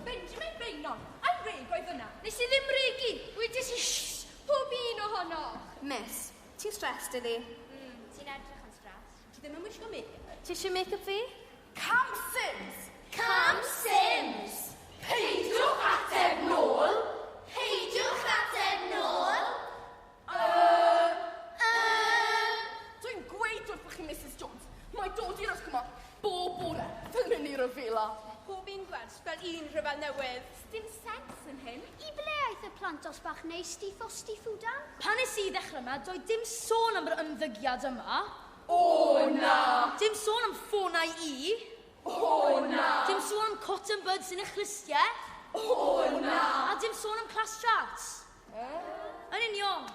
Benjamin Beynon, a'n reg oedd yna. Nes I ddim regu, wedys I pob un ohono. Miss, ti'n stressed iddi? Ti'n edrych yn stres. Ti ddim yn wisgo make-up? Ti eisiau make-up fi? Cam Sims! Cam Sims! Peidiwch ateb nôl! Peidiwch ateb nôl! Dwi'n gweud wrth chi, Mrs Jones, mae dod i'r ysgol bob bore fel mynd i'r rhyfela. Pob un gwers fel un rhyfel newydd. Dim sens yn hyn. I ble aeth y plant os bach neu stifo stiffwdan? Pan nes I ddechrau yma, doedd dim sôn am yr ymddygiad yma. O na! Dim sôn am ffonau I. O na! Dim sôn am cotton buds yn y chlystiau. O na! A dim sôn am class charts. Yn union.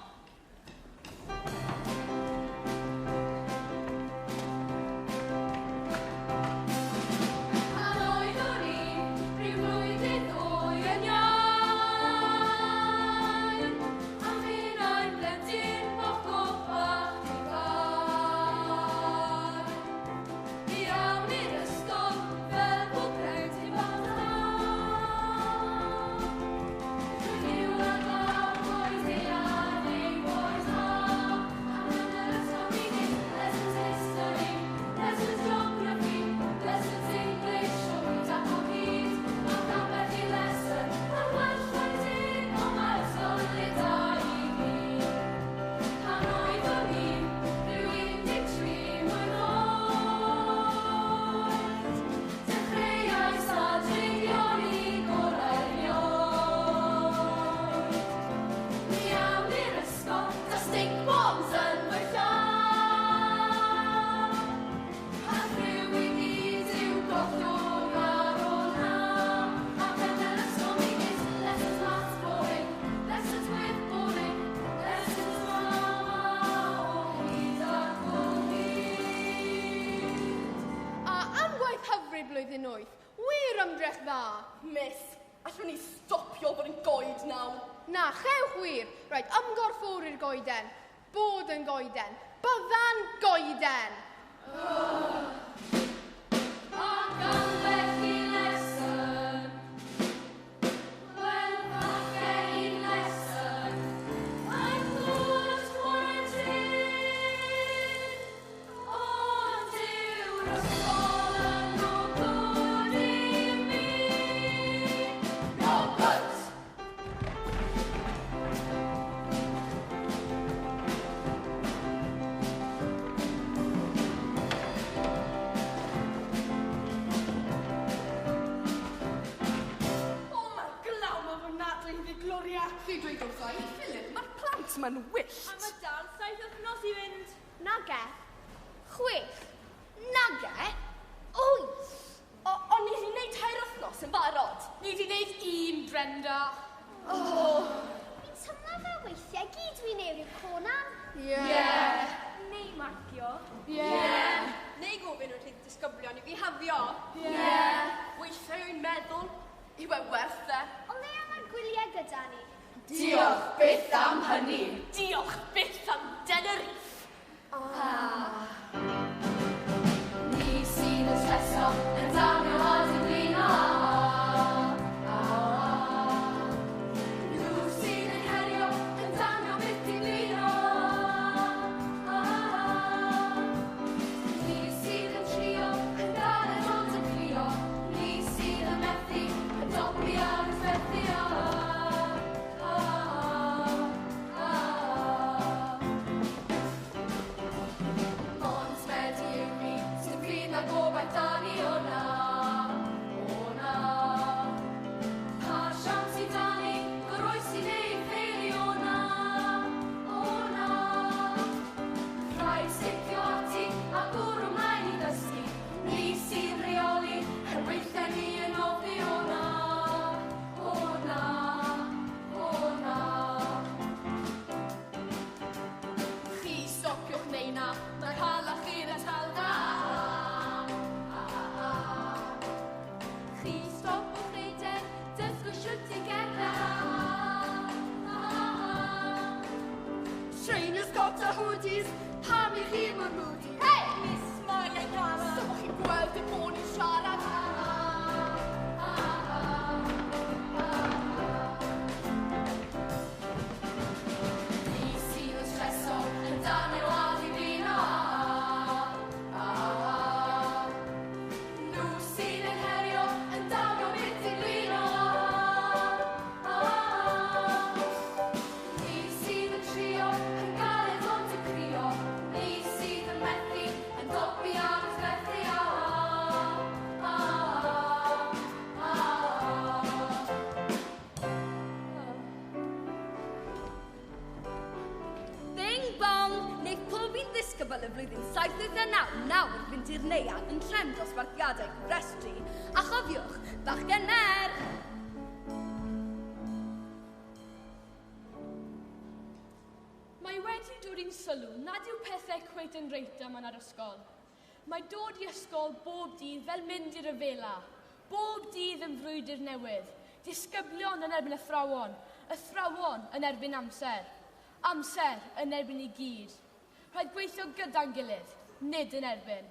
Blwyddyn 8. Wir ymdrech dda. Miss, allwn ni stopio bod yn goed nawr. Na, chewch wir. Rhaid, ymgorffwr i'r goeden. Bod yn goeden. Bydda'n goeden. Ac ambell i lesson. Wel, falle un lesson. I'm good quarantine. Ond yw'r ysgol yn no good i mi. No good. Gloria. Fi dweud wrtho I, Philip, mae'r plant ma'n wyllt. A mae dal 7 wythnos I fynd. Nage. 6. Nage. O Fi'n tymlo fel weithiau gyd dwi'n neu ryw conan. Neu marcio. Neu gofyn wrth i disgyblion i fi hafio. Weithiau yw'n meddwl, yw e werth e. O le am yr gwyliau gyda ni? Diolch byth am hynny. Diolch byth am Tenerife. Ni sydd yn streso, yn damio ad yn blino. Nhw sydd yn herio, yn damio byth i blino. Ni sydd yn trio, yn galed ond yn crio. Ni sydd yn methu, yn dopi ar y ffethu. Mond wedi yw ni, sy'n pryd na gobaith da ni o na. Pa siams i da ni, goroesi neu ffeili o na. Rhaid sticio ati, a bwrw mlaen i ddysgu. Ni sy'n reoli, er weithiau ni yn ofni o na. Chi stopiwch neu na, mae halach i'r atalda. Chi stopwch neu den, dysgwch siwt i gerda. Trainers got a hoodies, pam i chi mor moody. Hey! Miss Maria Cara. Symwch chi'n gweld y bod ni'n siarad. Ni sydd yn streso, yn danio ad i blino. Nhw sydd yn herio, yn damio byth i blino. Ni sydd yn trio, yn galed ond yn crio. Ni sydd yn methu, yn dopi ar y ffethu. Bing bong, wneith pob un ddisgybl y flwyddyn 789 nawr fynd i'r neuad yn trefn dosbarthiadau cofrestru. A chofiwch, bachgen mer! Mae wedi dod i'n sylw nad yw pethau cweit yn reit am yn yr ysgol. Mae dod i ysgol bob dydd fel mynd i'r yfela. Bob dydd yn frwydr newydd. Disgyblion yn erbyn y thrawon yn erbyn amser. Amser yn erbyn i gyd. Rhaid gweithio gyda'n gilydd, nid yn erbyn.